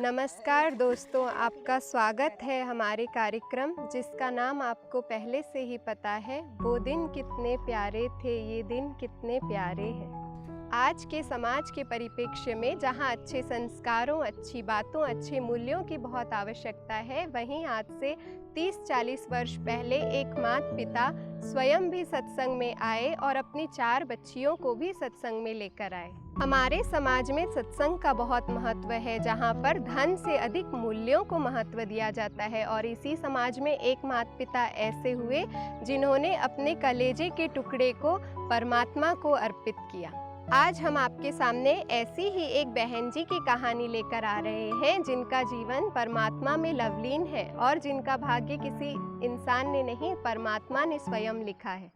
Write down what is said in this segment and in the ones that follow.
नमस्कार दोस्तों, आपका स्वागत है हमारे कार्यक्रम जिसका नाम आपको पहले से ही पता है। वो दिन कितने प्यारे थे, ये दिन कितने प्यारे हैं। आज के समाज के परिप्रेक्ष्य में जहाँ अच्छे संस्कारों, अच्छी बातों, अच्छे मूल्यों की बहुत आवश्यकता है, वहीं आज से 30-40 वर्ष पहले एक माता पिता स्वयं भी सत्संग में आए और अपनी 4 बच्चियों को भी सत्संग में लेकर आए। हमारे समाज में सत्संग का बहुत महत्व है, जहाँ पर धन से अधिक मूल्यों को महत्व दिया जाता है। और इसी समाज में एक माता पिता ऐसे हुए जिन्होंने अपने कलेजे के टुकड़े को परमात्मा को अर्पित किया। आज हम आपके सामने ऐसी ही एक बहन जी की कहानी लेकर आ रहे हैं जिनका जीवन परमात्मा में लवलीन है और जिनका भाग्य किसी इंसान ने नहीं, परमात्मा ने स्वयं लिखा है।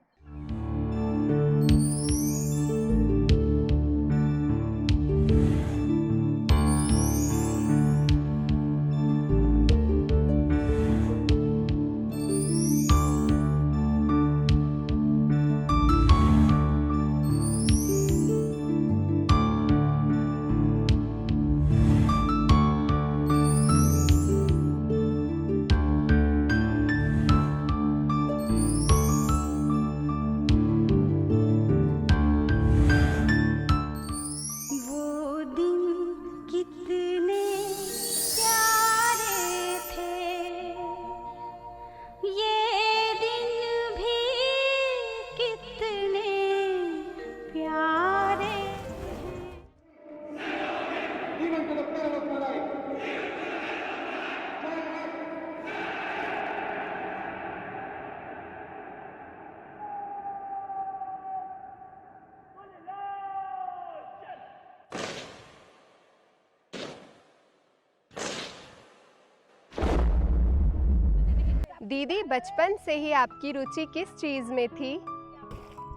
दीदी, बचपन से ही आपकी रुचि किस चीज़ में थी?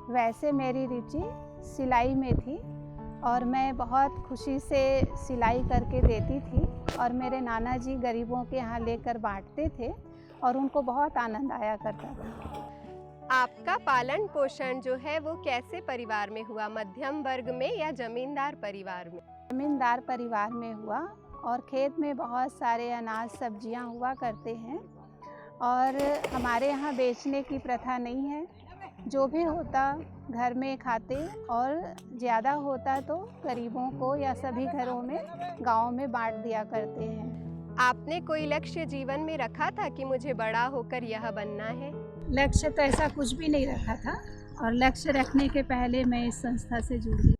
वैसे मेरी रुचि सिलाई में थी और मैं बहुत खुशी से सिलाई करके देती थी और मेरे नाना जी गरीबों के यहाँ लेकर बांटते थे और उनको बहुत आनंद आया करता था। आपका पालन पोषण जो है वो कैसे परिवार में हुआ? मध्यम वर्ग में या जमींदार परिवार में? जमींदार परिवार में हुआ और खेत में बहुत सारे अनाज सब्जियां हुआ करते हैं और हमारे यहाँ बेचने की प्रथा नहीं है। जो भी होता घर में खाते और ज़्यादा होता तो गरीबों को या सभी घरों में गाँव में बांट दिया करते हैं। आपने कोई लक्ष्य जीवन में रखा था कि मुझे बड़ा होकर यह बनना है? लक्ष्य तो ऐसा कुछ भी नहीं रखा था और लक्ष्य रखने के पहले मैं इस संस्था से जुड़ गई।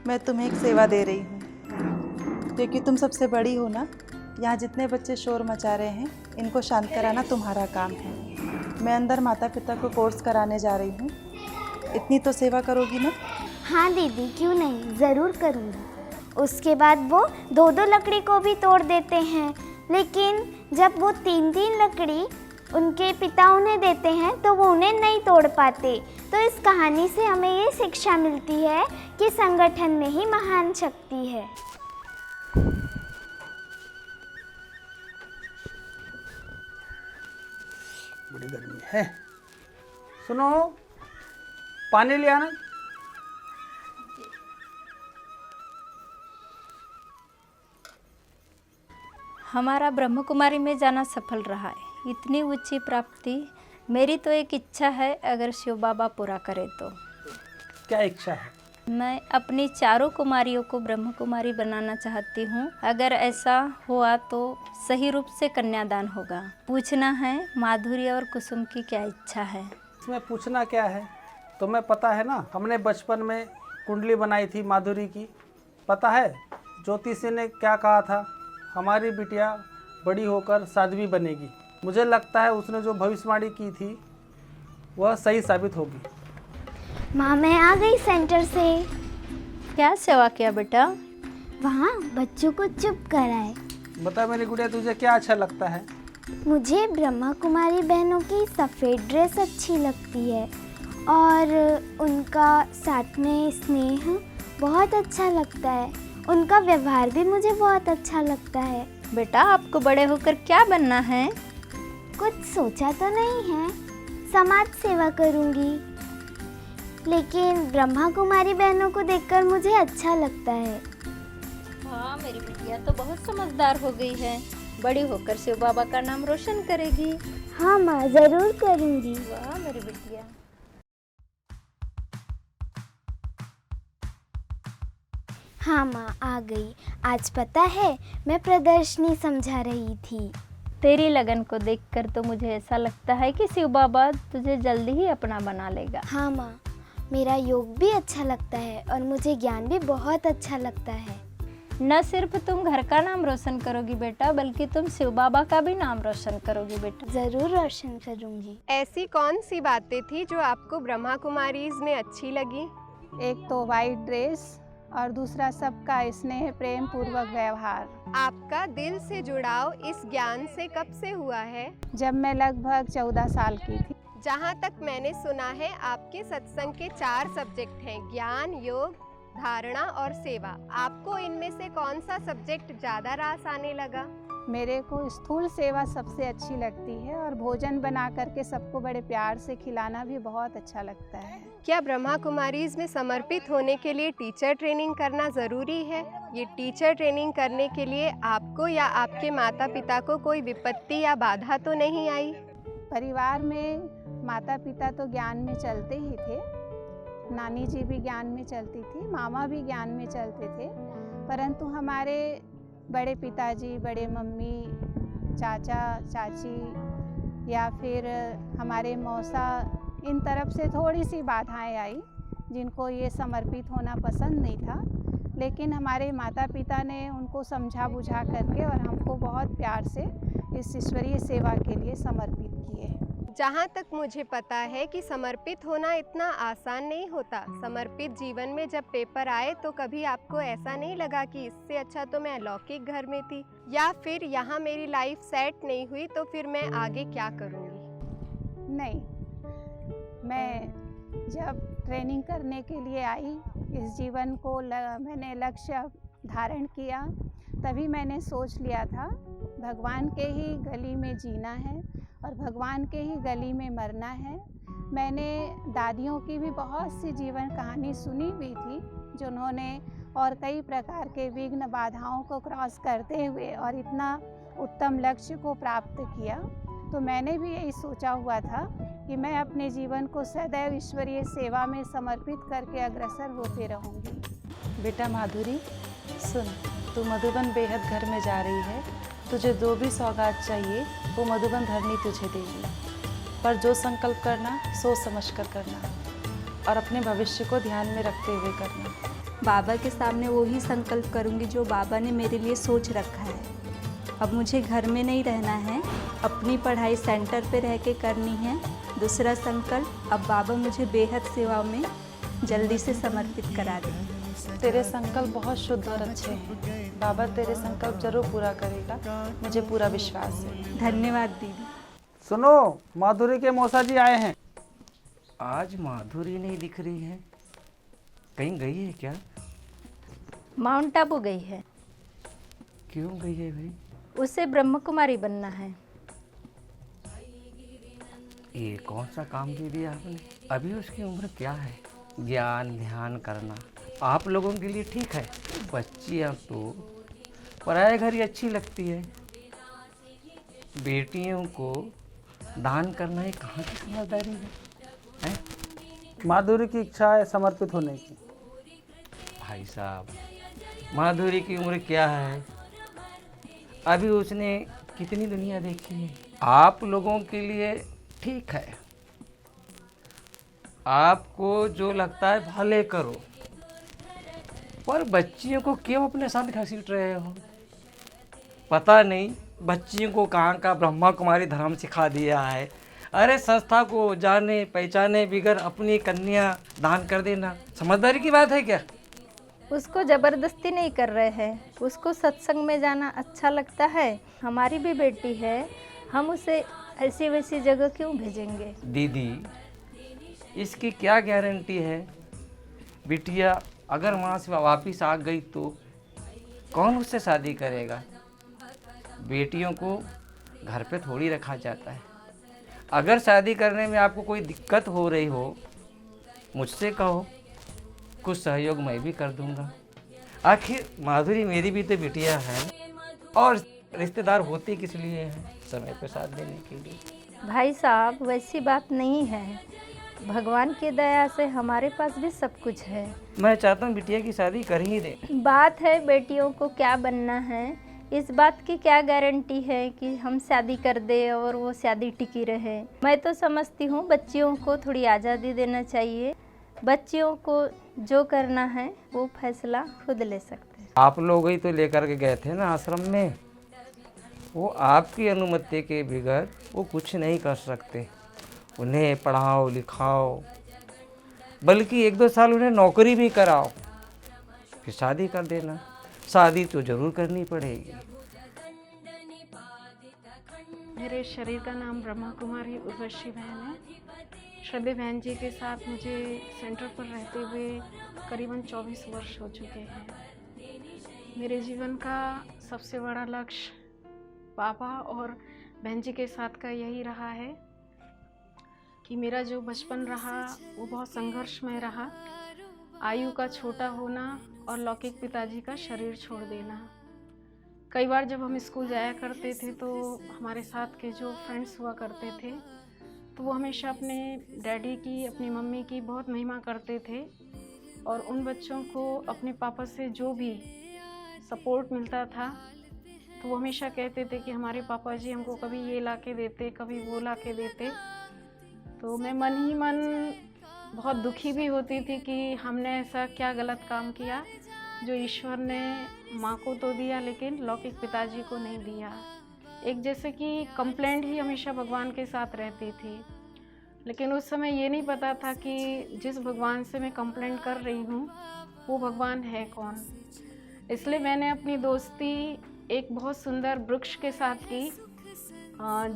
मैं तुम्हें एक सेवा दे रही हूँ क्योंकि तुम सबसे बड़ी हो ना। यहाँ जितने बच्चे शोर मचा रहे हैं इनको शांत कराना तुम्हारा काम है। मैं अंदर माता पिता को कोर्स कराने जा रही हूँ, इतनी तो सेवा करोगी ना? हाँ दीदी, क्यों नहीं, ज़रूर करूँगी। उसके बाद वो 2-2 लकड़ी को भी तोड़ देते हैं, लेकिन जब वो 3-3 लकड़ी उनके पिता उन्हें देते हैं तो वो उन्हें नहीं तोड़ पाते। तो इस कहानी से हमें ये शिक्षा मिलती है कि संगठन में ही महान शक्ति है। बड़ी गर्मी है। सुनो, पानी ले आना। हमारा ब्रह्म कुमारी में जाना सफल रहा है। इतनी ऊंची प्राप्ति मेरी तो एक इच्छा है, अगर शिव बाबा पूरा करे तो। क्या इच्छा है? मैं अपनी 4 कुमारियों को ब्रह्म कुमारी बनाना चाहती हूँ। अगर ऐसा हुआ तो सही रूप से कन्यादान होगा। पूछना है माधुरी और कुसुम की क्या इच्छा है। इसमें पूछना क्या है, तुम्हें पता है ना, हमने बचपन में कुंडली बनाई थी माधुरी की। पता है ज्योतिषी ने क्या कहा था? हमारी बिटिया बड़ी होकर साध्वी बनेगी। मुझे लगता है उसने जो भविष्यवाणी की थी वह सही साबित होगी। माँ, मैं आ गई सेंटर से। क्या सेवा किया बेटा? वहाँ बच्चों को चुप कराए। बता मेरी गुड़िया, तुझे क्या अच्छा लगता है? मुझे ब्रह्मा कुमारी बहनों की सफ़ेद ड्रेस अच्छी लगती है और उनका साथ में स्नेह बहुत अच्छा लगता है। उनका व्यवहार भी मुझे बहुत अच्छा लगता है। बेटा आपको बड़े होकर क्या बनना है? कुछ सोचा तो नहीं है, समाज सेवा करूंगी, लेकिन ब्रह्मा कुमारी बहनों को देखकर मुझे अच्छा लगता है। हाँ मेरी बिटिया तो बहुत समझदार हो गई है, बड़ी होकर शिव बाबा का नाम रोशन करेगी। हाँ माँ, ज़रूर करूंगी। वाह मेरी बिटिया। हाँ माँ, आ गई। आज पता है मैं प्रदर्शनी समझा रही थी। तेरी लगन को देखकर तो मुझे ऐसा लगता है कि शिव बाबा तुझे जल्दी ही अपना बना लेगा। हाँ माँ, मेरा योग भी अच्छा लगता है और मुझे ज्ञान भी बहुत अच्छा लगता है। न सिर्फ तुम घर का नाम रोशन करोगी बेटा, बल्कि तुम शिव बाबा का भी नाम रोशन करोगी बेटा। ज़रूर रोशन करूँगी। ऐसी कौन सी बातें थी जो आपको ब्रह्मा कुमारीज में अच्छी लगी? एक तो वाइट ड्रेस और दूसरा सबका स्नेह प्रेम पूर्वक व्यवहार। आपका दिल से जुड़ाव इस ज्ञान से कब से हुआ है? जब मैं लगभग 14 साल की थी। जहाँ तक मैंने सुना है आपके सत्संग के 4 सब्जेक्ट हैं, ज्ञान, योग, धारणा और सेवा। आपको इनमें से कौन सा सब्जेक्ट ज़्यादा रास आने लगा? मेरे को स्थूल सेवा सबसे अच्छी लगती है और भोजन बना करके सबको बड़े प्यार से खिलाना भी बहुत अच्छा लगता है। क्या ब्रह्मा कुमारीज में समर्पित होने के लिए टीचर ट्रेनिंग करना ज़रूरी है? ये टीचर ट्रेनिंग करने के लिए आपको या आपके माता पिता को कोई विपत्ति या बाधा तो नहीं आई? परिवार में माता पिता तो ज्ञान में चलते ही थे, नानी जी भी ज्ञान में चलती थी, मामा भी ज्ञान में चलते थे, परंतु हमारे बड़े पिताजी, बड़े मम्मी, चाचा चाची या फिर हमारे मौसा, इन तरफ से थोड़ी सी बाधाएं आई, जिनको ये समर्पित होना पसंद नहीं था। लेकिन हमारे माता पिता ने उनको समझा बुझा करके और हमको बहुत प्यार से इस ईश्वरीय सेवा के लिए समर्पित किए। जहाँ तक मुझे पता है कि समर्पित होना इतना आसान नहीं होता। समर्पित जीवन में जब पेपर आए तो कभी आपको ऐसा नहीं लगा कि इससे अच्छा तो मैं अलौकिक घर में थी, या फिर यहाँ मेरी लाइफ सेट नहीं हुई तो फिर मैं आगे क्या करूँगी? नहीं, मैं जब ट्रेनिंग करने के लिए आई, इस जीवन को मैंने लक्ष्य धारण किया, तभी मैंने सोच लिया था भगवान के ही गली में जीना है और भगवान के ही गली में मरना है। मैंने दादियों की भी बहुत सी जीवन कहानी सुनी हुई थी, जिन्होंने और कई प्रकार के विघ्न बाधाओं को क्रॉस करते हुए और इतना उत्तम लक्ष्य को प्राप्त किया। तो मैंने भी यही सोचा हुआ था कि मैं अपने जीवन को सदैव ईश्वरीय सेवा में समर्पित करके अग्रसर होते रहूँगी। बेटा माधुरी सुन, तू मधुबन बेहद घर में जा रही है। तुझे जो भी सौगात चाहिए वो मधुबन धरनी तुझे देगी, पर जो संकल्प करना सोच समझ कर करना और अपने भविष्य को ध्यान में रखते हुए करना। बाबा के सामने वही संकल्प करूंगी जो बाबा ने मेरे लिए सोच रखा है। अब मुझे घर में नहीं रहना है, अपनी पढ़ाई सेंटर पे रह के करनी है। दूसरा संकल्प, अब बाबा मुझे बेहद सेवा में जल्दी से समर्पित करा दें। तेरे संकल्प बहुत शुद्ध और अच्छे हैं। बाबा तेरे संकल्प जरूर पूरा करेगा, मुझे पूरा विश्वास है। धन्यवाद दीदी। सुनो, माधुरी के मौसा जी आए हैं। आज माधुरी नहीं दिख रही है, कहीं गई है क्या? माउंट आबू गई है। क्यों गई है भाई? उसे ब्रह्म कुमारी बनना है। ये कौन सा काम दे दिया आपने? अभी उसकी उम्र क्या है? ज्ञान ध्यान करना आप लोगों के लिए ठीक है, बच्चियाँ तो पराये घर ही अच्छी लगती है। बेटियों को दान करना ये कहाँ की समझदारी है? माधुरी की इच्छा है समर्पित होने की। भाई साहब, माधुरी की उम्र क्या है? अभी उसने कितनी दुनिया देखी है। आप लोगों के लिए ठीक है, आपको जो लगता है भले करो, पर बच्चियों को क्यों अपने साथ घसीट रहे हो? पता नहीं बच्चियों को कहाँ का ब्रह्मा कुमारी धर्म सिखा दिया है। अरे संस्था को जाने पहचाने बिगर अपनी कन्या दान कर देना समझदारी की बात है क्या? उसको ज़बरदस्ती नहीं कर रहे हैं, उसको सत्संग में जाना अच्छा लगता है। हमारी भी बेटी है, हम उसे ऐसी वैसी जगह क्यों भेजेंगे? दीदी, इसकी क्या गारंटी है? बिटिया अगर वहाँ से वापस आ गई तो कौन उससे शादी करेगा? बेटियों को घर पे थोड़ी रखा जाता है। अगर शादी करने में आपको कोई दिक्कत हो रही हो, मुझसे कहो, कुछ सहयोग मैं भी कर दूंगा। आखिर माधुरी मेरी भी तो बिटिया है, और रिश्तेदार होते किस लिए हैं? समय पे साथ देने के लिए। भाई साहब, वैसी बात नहीं है। भगवान की दया से हमारे पास भी सब कुछ है। मैं चाहता हूँ बिटिया की शादी कर ही दे। बात है बेटियों को क्या बनना है, इस बात की क्या गारंटी है कि हम शादी कर दे और वो शादी टिकी रहे? मैं तो समझती हूँ बच्चियों को थोड़ी आज़ादी देना चाहिए। बच्चियों को जो करना है वो फैसला खुद ले सकते हैं। आप लोग ही तो लेकर के गए थे ना आश्रम में, वो आपकी अनुमति के बगैर वो कुछ नहीं कर सकते। उन्हें पढ़ाओ लिखाओ, बल्कि 1-2 साल उन्हें नौकरी भी कराओ, फिर शादी कर देना। शादी तो ज़रूर करनी पड़ेगी। मेरे शरीर का नाम ब्रह्मा कुमारी उर्वशी बहन है। श्रद्धे बहन जी के साथ मुझे सेंटर पर रहते हुए करीबन 24 वर्ष हो चुके हैं। मेरे जीवन का सबसे बड़ा लक्ष्य पापा और बहन जी के साथ का यही रहा है कि मेरा जो बचपन रहा वो बहुत संघर्षमय रहा। आयु का छोटा होना और लौकिक पिताजी का शरीर छोड़ देना। कई बार जब हम स्कूल जाया करते थे तो हमारे साथ के जो फ्रेंड्स हुआ करते थे तो वो हमेशा अपने डैडी की, अपनी मम्मी की बहुत महिमा करते थे, और उन बच्चों को अपने पापा से जो भी सपोर्ट मिलता था तो वो हमेशा कहते थे कि हमारे पापा जी हमको कभी ये ला के देते, कभी वो ला के देते। तो मैं मन ही मन बहुत दुखी भी होती थी कि हमने ऐसा क्या गलत काम किया जो ईश्वर ने माँ को तो दिया लेकिन लौकिक पिताजी को नहीं दिया। एक जैसे कि कंप्लेंट ही हमेशा भगवान के साथ रहती थी, लेकिन उस समय ये नहीं पता था कि जिस भगवान से मैं कंप्लेंट कर रही हूँ वो भगवान है कौन। इसलिए मैंने अपनी दोस्ती एक बहुत सुंदर वृक्ष के साथ की,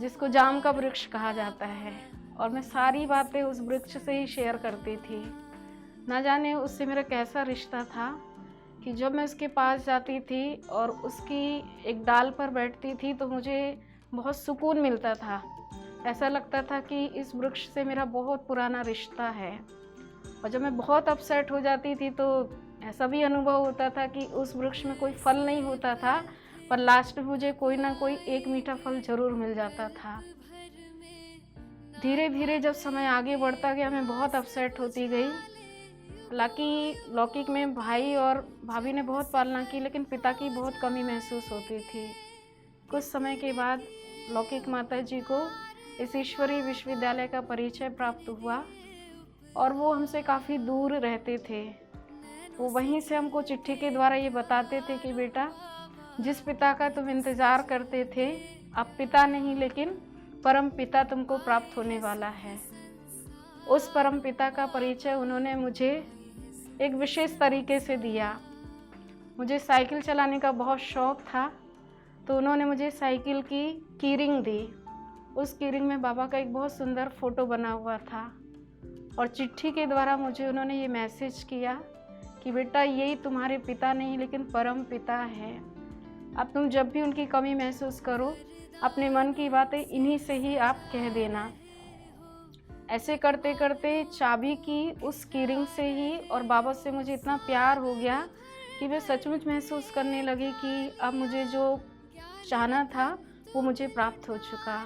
जिसको जाम का वृक्ष कहा जाता है, और मैं सारी बातें उस वृक्ष से ही शेयर करती थी। ना जाने उससे मेरा कैसा रिश्ता था कि जब मैं उसके पास जाती थी और उसकी एक डाल पर बैठती थी तो मुझे बहुत सुकून मिलता था। ऐसा लगता था कि इस वृक्ष से मेरा बहुत पुराना रिश्ता है। और जब मैं बहुत अपसेट हो जाती थी तो ऐसा भी अनुभव होता था कि उस वृक्ष में कोई फल नहीं होता था, पर लास्ट में मुझे कोई ना कोई एक मीठा फल ज़रूर मिल जाता था। धीरे धीरे जब समय आगे बढ़ता गया मैं बहुत अपसेट होती गई। हालांकि लौकिक में भाई और भाभी ने बहुत पालना की, लेकिन पिता की बहुत कमी महसूस होती थी। कुछ समय के बाद लौकिक माता जी को इस ईश्वरीय विश्वविद्यालय का परिचय प्राप्त हुआ, और वो हमसे काफ़ी दूर रहते थे। वो वहीं से हमको चिट्ठी के द्वारा ये बताते थे कि बेटा, जिस पिता का तुम इंतज़ार करते थे, अब पिता नहीं लेकिन परम पिता तुमको प्राप्त होने वाला है। उस परम पिता का परिचय उन्होंने मुझे एक विशेष तरीके से दिया। मुझे साइकिल चलाने का बहुत शौक़ था, तो उन्होंने मुझे साइकिल की कीरिंग दी। उस कीरिंग में बाबा का एक बहुत सुंदर फ़ोटो बना हुआ था, और चिट्ठी के द्वारा मुझे उन्होंने ये मैसेज किया कि बेटा, यही तुम्हारे पिता नहीं लेकिन परम पिता है। अब तुम जब भी उनकी कमी महसूस करो, अपने मन की बातें इन्हीं से ही आप कह देना। ऐसे करते करते चाबी की उस कीरिंग से ही और बाबा से मुझे इतना प्यार हो गया कि मैं सचमुच महसूस करने लगी कि अब मुझे जो चाहना था वो मुझे प्राप्त हो चुका।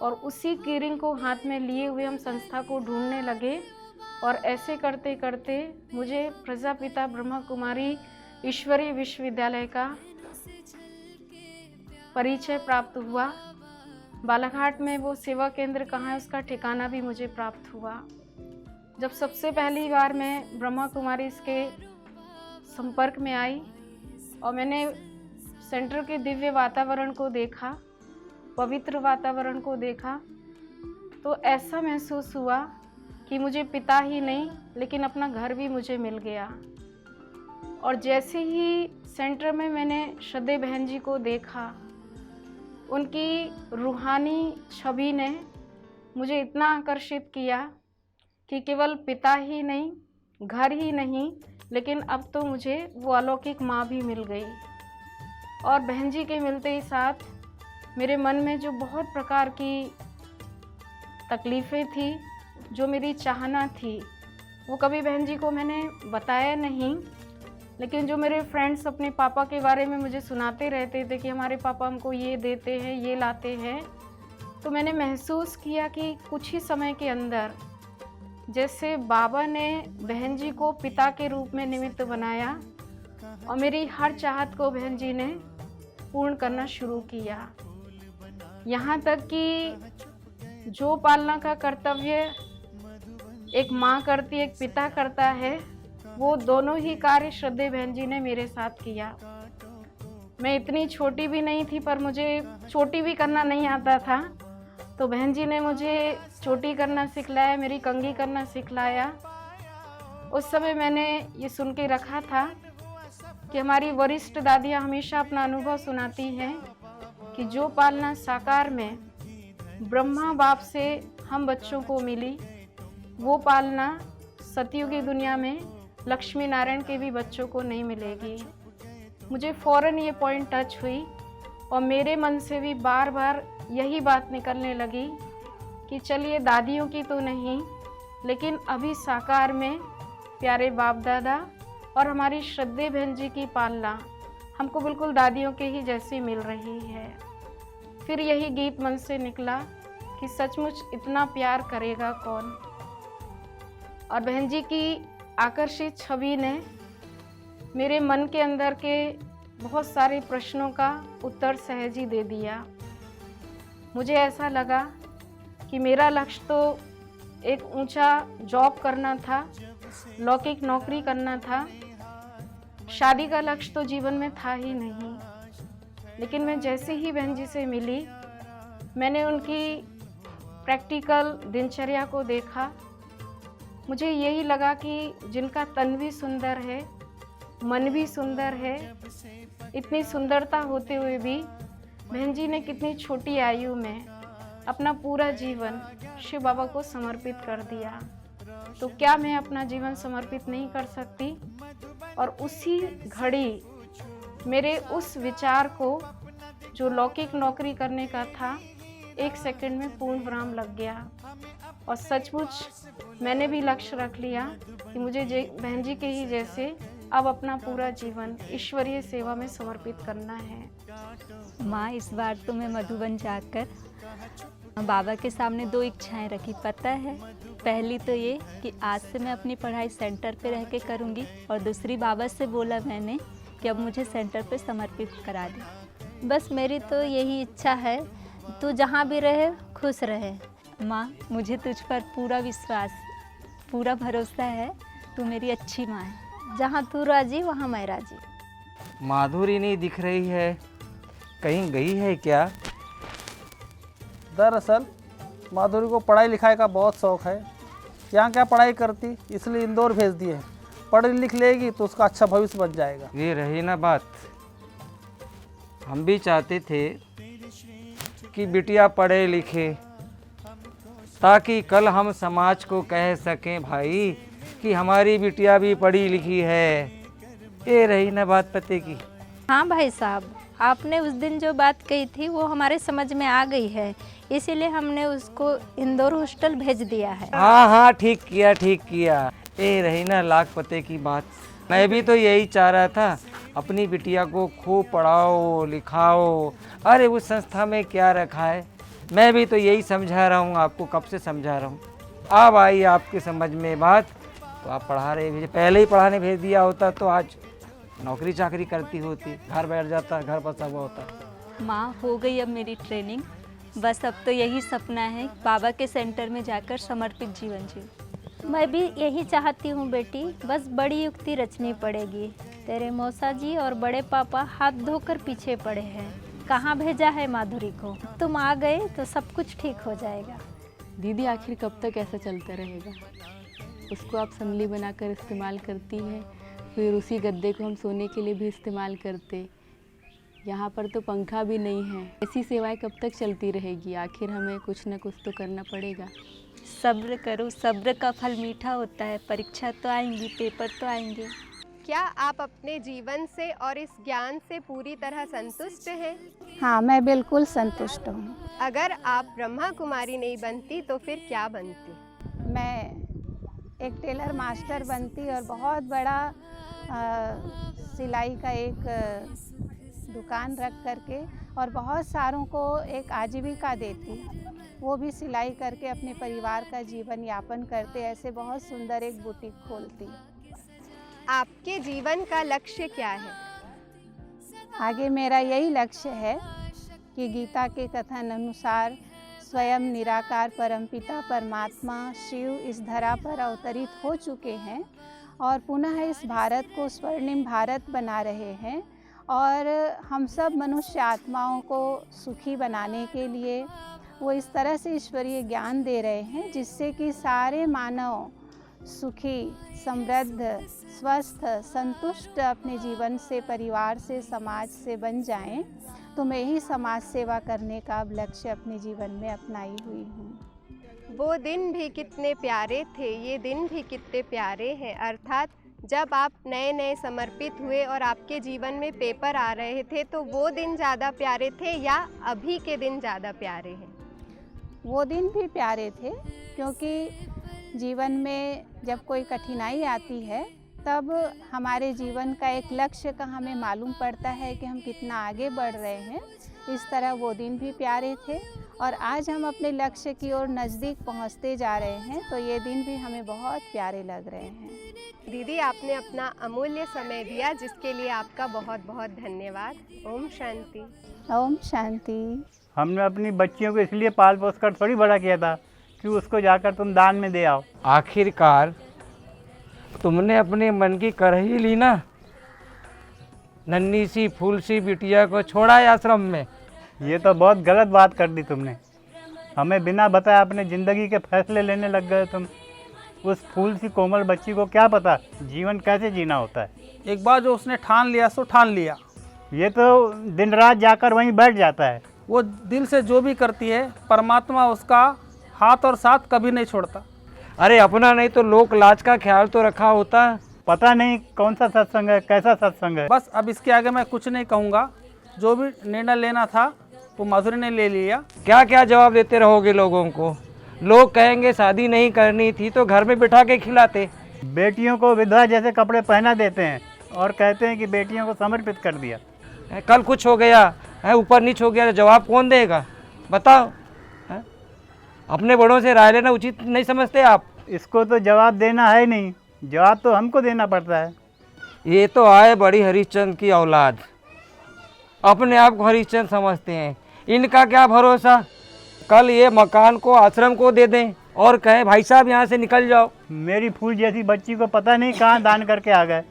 और उसी कीरिंग को हाथ में लिए हुए हम संस्था को ढूंढने लगे, और ऐसे करते करते मुझे प्रजापिता ब्रह्मा कुमारी ईश्वरीय विश्वविद्यालय का परिचय प्राप्त हुआ। बालाघाट में वो सेवा केंद्र कहाँ है उसका ठिकाना भी मुझे प्राप्त हुआ। जब सबसे पहली बार मैं ब्रह्मा कुमारी के संपर्क में आई और मैंने सेंटर के दिव्य वातावरण को देखा, पवित्र वातावरण को देखा, तो ऐसा महसूस हुआ कि मुझे पिता ही नहीं लेकिन अपना घर भी मुझे मिल गया। और जैसे ही सेंटर में मैंने श्रद्धे बहन जी को देखा उनकी रूहानी छवि ने मुझे इतना आकर्षित किया कि केवल पिता ही नहीं, घर ही नहीं, लेकिन अब तो मुझे वो अलौकिक माँ भी मिल गई। और बहन जी के मिलते ही साथ मेरे मन में जो बहुत प्रकार की तकलीफ़ें थी, जो मेरी चाहना थी, वो कभी बहन जी को मैंने बताया नहीं। लेकिन जो मेरे फ्रेंड्स अपने पापा के बारे में मुझे सुनाते रहते थे कि हमारे पापा हमको ये देते हैं, ये लाते हैं, तो मैंने महसूस किया कि कुछ ही समय के अंदर जैसे बाबा ने बहन जी को पिता के रूप में निमित्त बनाया और मेरी हर चाहत को बहन जी ने पूर्ण करना शुरू किया। यहाँ तक कि जो पालना का कर्तव्य एक माँ करती, एक पिता करता है, वो दोनों ही कार्य श्रद्धे बहन जी ने मेरे साथ किया। मैं इतनी छोटी भी नहीं थी, पर मुझे चोटी भी करना नहीं आता था, तो बहन जी ने मुझे चोटी करना सिखलाया, मेरी कंघी करना सिखलाया। उस समय मैंने ये सुन के रखा था कि हमारी वरिष्ठ दादियाँ हमेशा अपना अनुभव सुनाती हैं कि जो पालना साकार में ब्रह्मा बाप से हम बच्चों को मिली, वो पालना सतयुगी दुनिया में लक्ष्मी नारायण के भी बच्चों को नहीं मिलेगी। मुझे फ़ौरन ये पॉइंट टच हुई और मेरे मन से भी बार बार यही बात निकलने लगी कि चलिए दादियों की तो नहीं, लेकिन अभी साकार में प्यारे बाप दादा और हमारी श्रद्धे बहन जी की पालना हमको बिल्कुल दादियों के ही जैसी मिल रही है। फिर यही गीत मन से निकला कि सचमुच इतना प्यार करेगा कौन। और बहन जी की आकर्षित छवि ने मेरे मन के अंदर के बहुत सारे प्रश्नों का उत्तर सहज ही दे दिया। मुझे ऐसा लगा कि मेरा लक्ष्य तो एक ऊंचा जॉब करना था, लौकिक नौकरी करना था, शादी का लक्ष्य तो जीवन में था ही नहीं। लेकिन मैं जैसे ही बहन जी से मिली, मैंने उनकी प्रैक्टिकल दिनचर्या को देखा। मुझे यही लगा कि जिनका तन भी सुंदर है, मन भी सुंदर है, इतनी सुंदरता होते हुए भी बहन जी ने कितनी छोटी आयु में अपना पूरा जीवन शिव बाबा को समर्पित कर दिया। तो क्या मैं अपना जीवन समर्पित नहीं कर सकती? और उसी घड़ी मेरे उस विचार को जो लौकिक नौकरी करने का था, 1 सेकंड में पूर्ण विराम लग गया। और सचमुच मैंने भी लक्ष्य रख लिया कि मुझे बहन जी के ही जैसे अब अपना पूरा जीवन ईश्वरीय सेवा में समर्पित करना है। माँ, इस बार तो मैं मधुबन जाकर बाबा के सामने 2 इच्छाएं रखी। पता है, पहली तो ये कि आज से मैं अपनी पढ़ाई सेंटर पे रह के करूँगी, और दूसरी बाबा से बोला मैंने कि अब मुझे सेंटर पे समर्पित करा दे। बस मेरी तो यही इच्छा है, तू जहाँ भी रहे खुश रहे। माँ, मुझे तुझ पर पूरा विश्वास, पूरा भरोसा है। तू मेरी अच्छी माँ है। जहाँ तू राजी वहाँ मैं राजी। माधुरी नहीं दिख रही है, कहीं गई है क्या? दरअसल माधुरी को पढ़ाई लिखाई का बहुत शौक़ है। यहाँ क्या पढ़ाई करती, इसलिए इंदौर भेज दिए हैं। पढ़ लिख लेगी तो उसका अच्छा भविष्य बन जाएगा। ये रही ना बात, हम भी चाहते थे कि बिटिया पढ़े लिखे, ताकि कल हम समाज को कह सकें भाई कि हमारी बिटिया भी पढ़ी लिखी है। ये रही ना बात पते की। हाँ भाई साहब, आपने उस दिन जो बात कही थी वो हमारे समझ में आ गई है, इसीलिए हमने उसको इंदौर हॉस्टल भेज दिया है। हाँ हाँ, ठीक किया ठीक किया। ये रही ना लाख पते की बात। मैं भी तो यही चाह रहा था, अपनी बिटिया को खूब पढ़ाओ लिखाओ। अरे उस संस्था में क्या रखा है, मैं भी तो यही समझा रहा हूँ आपको, कब से समझा रहा हूँ। अब आई आपके समझ में बात, तो आप पढ़ा रहे भेजे। पहले ही पढ़ाने भेज दिया होता तो आज नौकरी चाकरी करती होती, घर बैठ जाता, घर बसा हुआ होता। माँ, हो गई अब मेरी ट्रेनिंग। बस अब तो यही सपना है, बाबा के सेंटर में जाकर समर्पित जीवन जीऊं। मैं भी यही चाहती हूँ बेटी, बस बड़ी युक्ति रचनी पड़ेगी। तेरे मौसा जी और बड़े पापा हाथ धोकर पीछे पड़े हैं। कहाँ भेजा है माधुरी को? तुम आ गए तो सब कुछ ठीक हो जाएगा। दीदी, आखिर कब तक ऐसा चलता रहेगा? उसको आप संभली बनाकर इस्तेमाल करती है, फिर उसी गद्दे को हम सोने के लिए भी इस्तेमाल करते। यहाँ पर तो पंखा भी नहीं है। ऐसी सेवाएं कब तक चलती रहेगी? आखिर हमें कुछ न कुछ तो करना पड़ेगा। सब्र करो, सब्र का फल मीठा होता है। परीक्षा तो आएंगी, पेपर तो आएंगे। क्या आप अपने जीवन से और इस ज्ञान से पूरी तरह संतुष्ट हैं? हाँ, मैं बिल्कुल संतुष्ट हूँ। अगर आप ब्रह्मा कुमारी नहीं बनती तो फिर क्या बनती? मैं एक टेलर मास्टर बनती और बहुत बड़ा सिलाई का एक दुकान रख करके और बहुत सारों को एक आजीविका देती, वो भी सिलाई करके अपने परिवार का जीवन यापन करते। ऐसे बहुत सुंदर एक बुटीक खोलती। आपके जीवन का लक्ष्य क्या है? आगे मेरा यही लक्ष्य है कि गीता के कथन अनुसार स्वयं निराकार परमपिता परमात्मा शिव इस धरा पर अवतरित हो चुके हैं और पुनः इस भारत को स्वर्णिम भारत बना रहे हैं और हम सब मनुष्य आत्माओं को सुखी बनाने के लिए वो इस तरह से ईश्वरीय ज्ञान दे रहे हैं जिससे कि सारे मानव सुखी, समृद्ध, स्वस्थ, संतुष्ट अपने जीवन से, परिवार से, समाज से बन जाएं। तो मैं ही समाज सेवा करने का अब लक्ष्य अपने जीवन में अपनाई हुई हूँ। वो दिन भी कितने प्यारे थे, ये दिन भी कितने प्यारे हैं। अर्थात जब आप नए नए समर्पित हुए और आपके जीवन में पेपर आ रहे थे तो वो दिन ज़्यादा प्यारे थे या अभी के दिन ज़्यादा प्यारे हैं? वो दिन भी प्यारे थे क्योंकि जीवन में जब कोई कठिनाई आती है तब हमारे जीवन का एक लक्ष्य का हमें मालूम पड़ता है कि हम कितना आगे बढ़ रहे हैं। इस तरह वो दिन भी प्यारे थे और आज हम अपने लक्ष्य की ओर नज़दीक पहुंचते जा रहे हैं तो ये दिन भी हमें बहुत प्यारे लग रहे हैं। दीदी, आपने अपना अमूल्य समय दिया जिसके लिए आपका बहुत बहुत धन्यवाद। ओम शांति। ओम शांति। हमने अपनी बच्चियों को इसलिए पाल पोस कर थोड़ी बड़ा किया था कि उसको जाकर तुम दान में दे आओ। आखिरकार तुमने अपने मन की कर ही ली ना। नन्ही सी फूल सी बिटिया को छोड़ा है आश्रम में। ये तो बहुत गलत बात कर दी तुमने। हमें बिना बताए अपने ज़िंदगी के फैसले लेने लग गए तुम। उस फूल सी कोमल बच्ची को क्या पता जीवन कैसे जीना होता है। एक बार जो उसने ठान लिया सो ठान लिया। ये तो दिन रात जाकर वहीं बैठ जाता है। वो दिल से जो भी करती है परमात्मा उसका हाथ और साथ कभी नहीं छोड़ता। अरे अपना नहीं तो लोक लाज का ख्याल तो रखा होता। पता नहीं कौन सा सत्संग है, कैसा सत्संग है। बस अब इसके आगे मैं कुछ नहीं कहूँगा। जो भी निर्णय लेना था वो माधुरी ने ले लिया। क्या क्या जवाब देते रहोगे लोगों को? लोग कहेंगे शादी नहीं करनी थी तो घर में बिठा के खिलाते। बेटियों को विधवा जैसे कपड़े पहना देते हैं और कहते हैं कि बेटियों को समर्पित कर दिया। कल कुछ हो गया है, ऊपर नीच हो गया तो जवाब कौन देगा? बताओ। है? अपने बड़ों से राय लेना उचित नहीं समझते आप? इसको तो जवाब देना है नहीं, जवाब तो हमको देना पड़ता है। ये तो आए बड़ी हरिश्चंद्र की औलाद, अपने आप को हरिश्चंद्र समझते हैं। इनका क्या भरोसा, कल ये मकान को आश्रम को दे दें और कहें भाई साहब यहाँ से निकल जाओ। मेरी फूल जैसी बच्ची को पता नहीं कहाँ दान करके आ गए,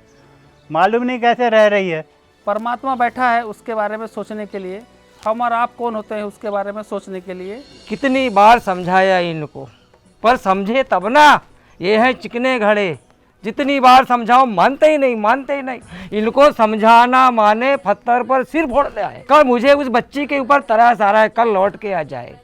मालूम नहीं कैसे रह रही है। परमात्मा बैठा है उसके बारे में सोचने के लिए। हम और आप कौन होते हैं उसके बारे में सोचने के लिए। कितनी बार समझाया इनको, पर समझे तब ना। ये हैं चिकने घड़े, जितनी बार समझाओ मानते ही नहीं, मानते ही नहीं। इनको समझाना माने पत्थर पर सिर फोड़ दे आए। कल मुझे उस बच्ची के ऊपर तरस आ रहा है, कल लौट के आ जाए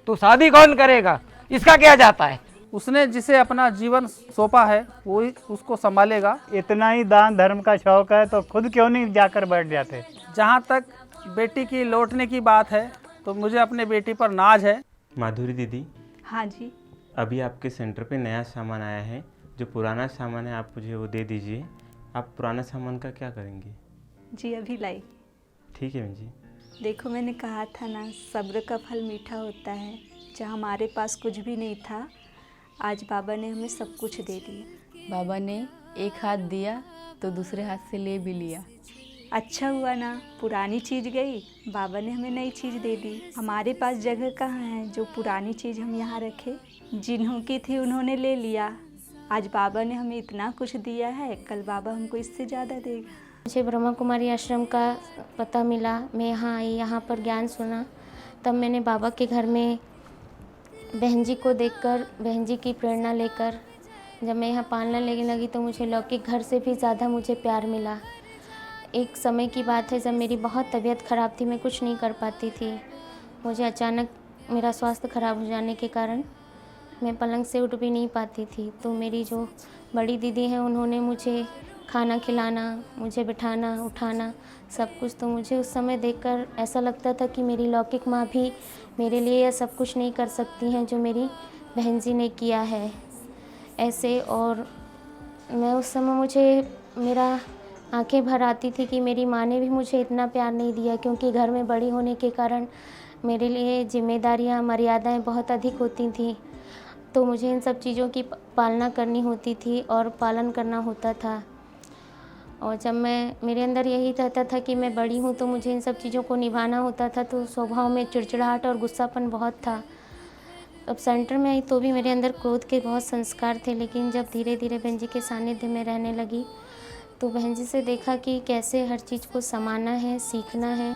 तो शादी कौन करेगा? इसका क्या जाता है? उसने जिसे अपना जीवन सौंपा है वो ही उसको संभालेगा। इतना ही दान धर्म का शौक है तो खुद क्यों नहीं जाकर बैठ जाते। जहाँ तक बेटी की लौटने की बात है तो मुझे अपने बेटी पर नाज है। माधुरी दीदी। हाँ जी। अभी आपके सेंटर पे नया सामान आया है, जो पुराना सामान है आप मुझे वो दे दीजिए। आप पुराना सामान का क्या करेंगे? जी अभी लाई। ठीक है बहन जी। देखो मैंने कहा था ना, सब्र का फल मीठा होता है। जहाँ हमारे पास कुछ भी नहीं था, आज बाबा ने हमें सब कुछ दे दिया। बाबा ने एक हाथ दिया तो दूसरे हाथ से ले भी लिया। अच्छा हुआ ना, पुरानी चीज़ गई, बाबा ने हमें नई चीज़ दे दी। हमारे पास जगह कहाँ है जो पुरानी चीज़ हम यहाँ रखें? जिन्हों की थी उन्होंने ले लिया। आज बाबा ने हमें इतना कुछ दिया है, कल बाबा हमको इससे ज़्यादा देगा। मुझे ब्रह्मा कुमारी आश्रम का पता मिला, मैं यहाँ आई, यहाँ पर ज्ञान सुना। तब मैंने बाबा के घर में बहन जी को देखकर, बहन जी की प्रेरणा लेकर जब मैं यहाँ पालना लेने लगी तो मुझे लौकिक घर से भी ज़्यादा मुझे प्यार मिला। एक समय की बात है जब मेरी बहुत तबीयत ख़राब थी, मैं कुछ नहीं कर पाती थी। मुझे अचानक मेरा स्वास्थ्य ख़राब हो जाने के कारण मैं पलंग से उठ भी नहीं पाती थी। तो मेरी जो बड़ी दीदी हैं उन्होंने मुझे खाना खिलाना, मुझे बिठाना, उठाना, सब कुछ। तो मुझे उस समय देखकर ऐसा लगता था कि मेरी लौकिक माँ भी मेरे लिए यह सब कुछ नहीं कर सकती हैं जो मेरी बहन जी ने किया है ऐसे। और मैं उस समय मुझे मेरा आंखें भर आती थी कि मेरी माँ ने भी मुझे इतना प्यार नहीं दिया, क्योंकि घर में बड़ी होने के कारण मेरे लिए जिम्मेदारियाँ, मर्यादाएं बहुत अधिक होती थी। तो मुझे इन सब चीज़ों की पालना करनी होती थी और पालन करना होता था। और जब मेरे अंदर यही रहता था कि मैं बड़ी हूँ तो मुझे इन सब चीज़ों को निभाना होता था, तो स्वभाव में चिड़चिड़ाहट और गुस्सापन बहुत था। अब सेंटर में आई तो भी मेरे अंदर क्रोध के बहुत संस्कार थे, लेकिन जब धीरे धीरे बहन जी के सानिध्य में रहने लगी तो बहन जी से देखा कि कैसे हर चीज़ को समाना है, सीखना है।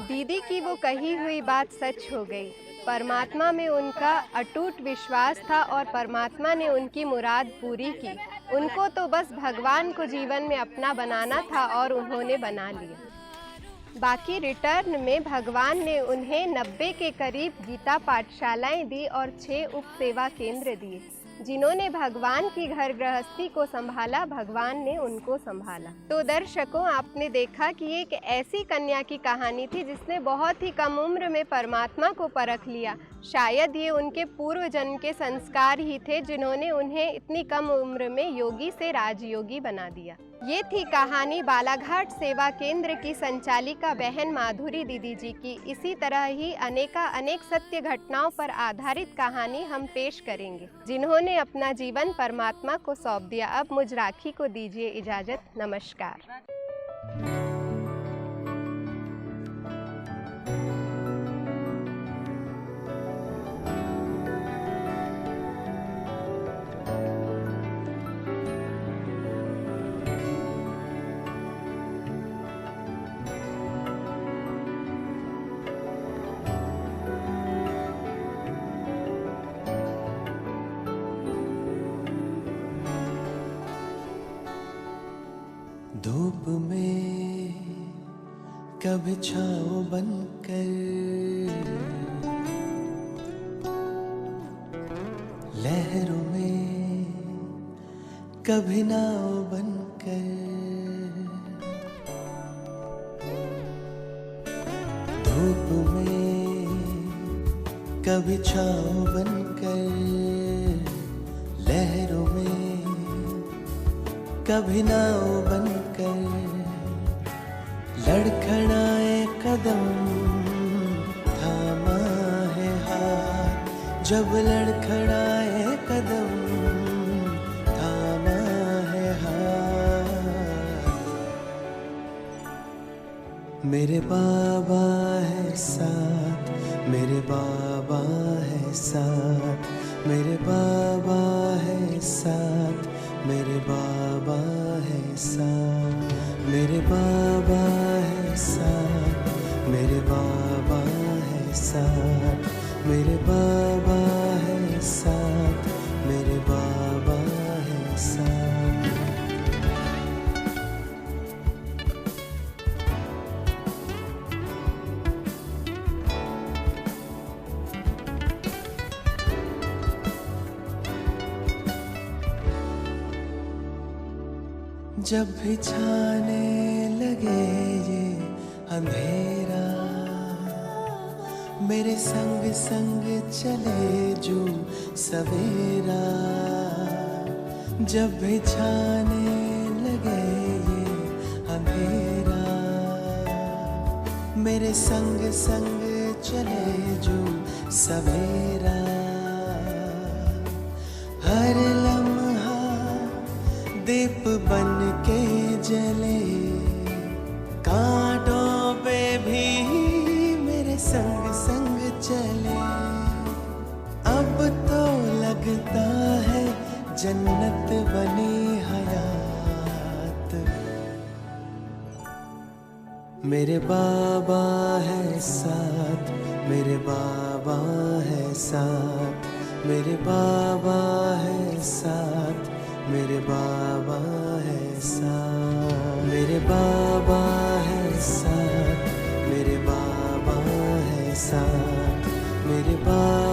दीदी की वो कही हुई बात सच हो गई। परमात्मा में उनका अटूट विश्वास था और परमात्मा ने उनकी मुराद पूरी की। उनको तो बस भगवान को जीवन में अपना बनाना था और उन्होंने बना लिया। बाकी रिटर्न में भगवान ने उन्हें 90 के करीब गीता पाठशालाएं दी और 6 उप सेवा केंद्र दिए। जिन्होंने भगवान की घर गृहस्थी को संभाला, भगवान ने उनको संभाला। तो दर्शकों, आपने देखा कि एक ऐसी कन्या की कहानी थी जिसने बहुत ही कम उम्र में परमात्मा को परख लिया। शायद ये उनके पूर्व जन्म के संस्कार ही थे जिन्होंने उन्हें इतनी कम उम्र में योगी से राजयोगी बना दिया। ये थी कहानी बालाघाट सेवा केंद्र की संचालिका बहन माधुरी दीदी जी की। इसी तरह ही अनेक सत्य घटनाओं पर आधारित कहानी हम पेश करेंगे, जिन्होंने अपना जीवन परमात्मा को सौंप दिया। अब मुझ राखी को दीजिए इजाज़त। नमस्कार। धूप में कभी छाँव बनकर, लहरों में कभी नाव बनकर, धूप में कभी छाँव बनकर, लहरों में कभी नाव बनकर, लड़खड़ाए कदम थामा है हाथ, जब लड़खड़ाए कदम थामा है हाथ। मेरे बाबा है साथ, मेरे बाबा है साथ, मेरे बाबा है साथ, मेरे बाबा है साथ, मेरे बाबा है साथ, मेरे बाबा है साथ, मेरे बाबा है साथ, मेरे बाबा है साथ। जब भी छाने लगे ये अंधेरा, मेरे संग संग चले जो सवेरा। जब भी छाने लगे ये अंधेरा, मेरे संग संग चले जो सवेरा। हर लम्हा दीप बन के जले, कांटों पे भी मेरे संग संग चले। अब तो लगता है जन्नत बनी हयात। मेरे बाबा है साथ, मेरे बाबा है साथ, मेरे बाबा है साथ, मेरे बाबा है साथ। मेरे बाबा है साथ, मेरे बाबा है साथ, मेरे बाबा